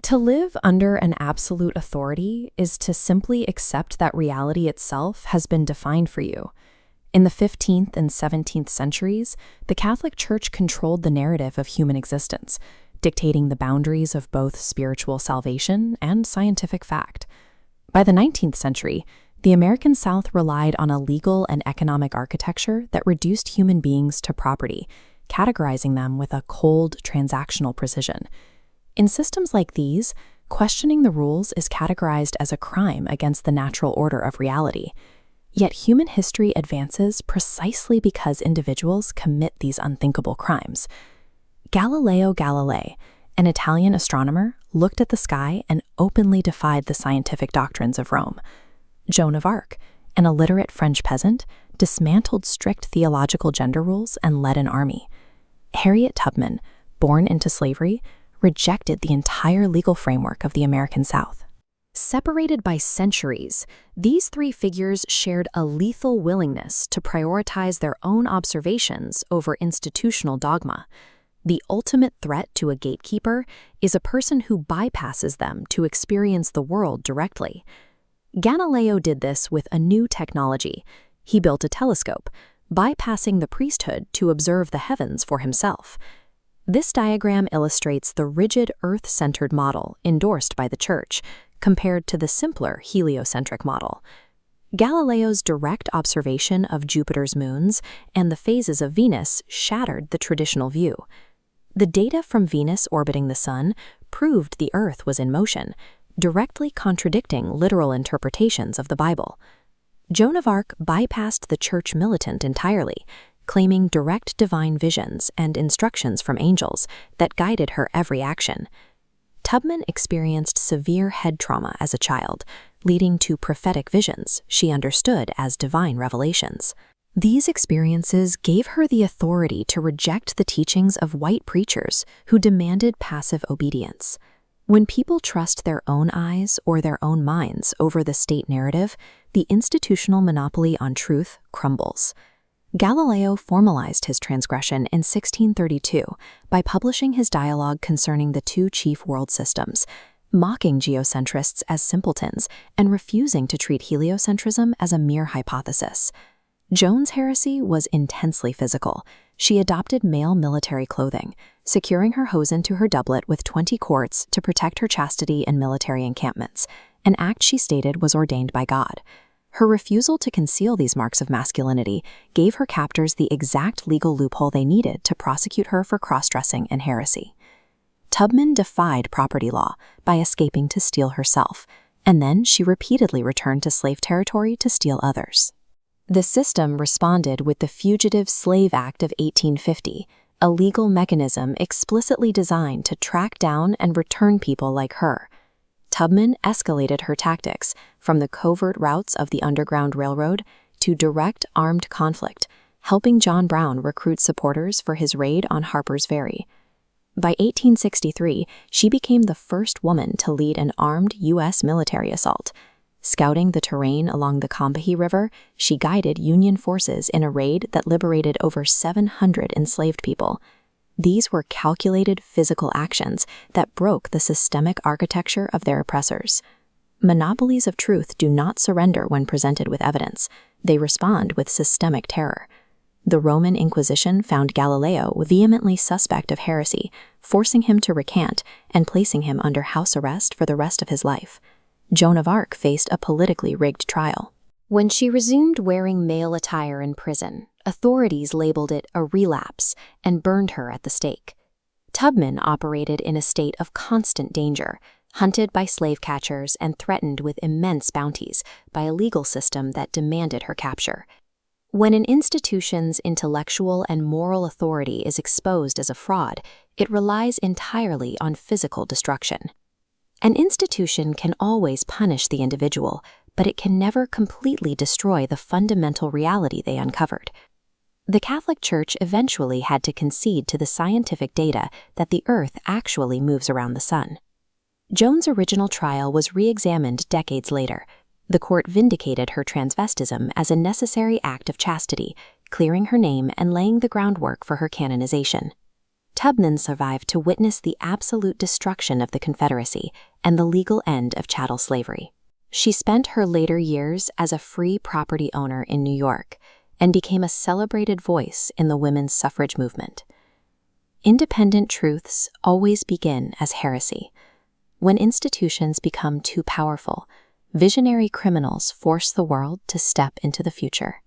To live under an absolute authority is to simply accept that reality itself has been defined for you. In the 15th and 17th centuries, the Catholic Church controlled the narrative of human existence, dictating the boundaries of both spiritual salvation and scientific fact. By the 19th century, the American South relied on a legal and economic architecture that reduced human beings to property, categorizing them with a cold, transactional precision. In systems like these, questioning the rules is categorized as a crime against the natural order of reality. Yet human history advances precisely because individuals commit these unthinkable crimes. Galileo Galilei, an Italian astronomer, looked at the sky and openly defied the scientific doctrines of Rome. Joan of Arc, an illiterate French peasant, dismantled strict theological gender rules and led an army. Harriet Tubman, born into slavery, rejected the entire legal framework of the American South. Separated by centuries, these three figures shared a lethal willingness to prioritize their own observations over institutional dogma. The ultimate threat to a gatekeeper is a person who bypasses them to experience the world directly. Galileo did this with a new technology. He built a telescope, bypassing the priesthood to observe the heavens for himself. This diagram illustrates the rigid Earth-centered model endorsed by the Church, compared to the simpler heliocentric model. Galileo's direct observation of Jupiter's moons and the phases of Venus shattered the traditional view. The data from Venus orbiting the Sun proved the Earth was in motion, directly contradicting literal interpretations of the Bible. Joan of Arc bypassed the Church militant entirely, claiming direct divine visions and instructions from angels that guided her every action. Tubman experienced severe head trauma as a child, leading to prophetic visions she understood as divine revelations. These experiences gave her the authority to reject the teachings of white preachers who demanded passive obedience. When people trust their own eyes or their own minds over the state narrative, the institutional monopoly on truth crumbles. Galileo formalized his transgression in 1632 by publishing his dialogue concerning the two chief world systems, mocking geocentrists as simpletons and refusing to treat heliocentrism as a mere hypothesis. Joan's heresy was intensely physical. She adopted male military clothing, securing her hosen to her doublet with 20 cords to protect her chastity in military encampments, an act she stated was ordained by God. Her refusal to conceal these marks of masculinity gave her captors the exact legal loophole they needed to prosecute her for cross-dressing and heresy. Tubman defied property law by escaping to steal herself, and then she repeatedly returned to slave territory to steal others. The system responded with the Fugitive Slave Act of 1850, a legal mechanism explicitly designed to track down and return people like her. Tubman escalated her tactics from the covert routes of the Underground Railroad to direct armed conflict, helping John Brown recruit supporters for his raid on Harper's Ferry. By 1863, she became the first woman to lead an armed U.S. military assault. Scouting the terrain along the Combahee River, she guided Union forces in a raid that liberated over 700 enslaved people. These were calculated physical actions that broke the systemic architecture of their oppressors. Monopolies of truth do not surrender when presented with evidence. They respond with systemic terror. The Roman Inquisition found Galileo vehemently suspect of heresy, forcing him to recant and placing him under house arrest for the rest of his life. Joan of Arc faced a politically rigged trial. When she resumed wearing male attire in prison, authorities labeled it a relapse and burned her at the stake. Tubman operated in a state of constant danger, hunted by slave catchers and threatened with immense bounties by a legal system that demanded her capture. When an institution's intellectual and moral authority is exposed as a fraud, it relies entirely on physical destruction. An institution can always punish the individual, but it can never completely destroy the fundamental reality they uncovered. The Catholic Church eventually had to concede to the scientific data that the Earth actually moves around the Sun. Joan's original trial was re-examined decades later. The court vindicated her transvestism as a necessary act of chastity, clearing her name and laying the groundwork for her canonization. Tubman survived to witness the absolute destruction of the Confederacy and the legal end of chattel slavery. She spent her later years as a free property owner in New York and became a celebrated voice in the women's suffrage movement. Independent truths always begin as heresy. When institutions become too powerful, visionary criminals force the world to step into the future.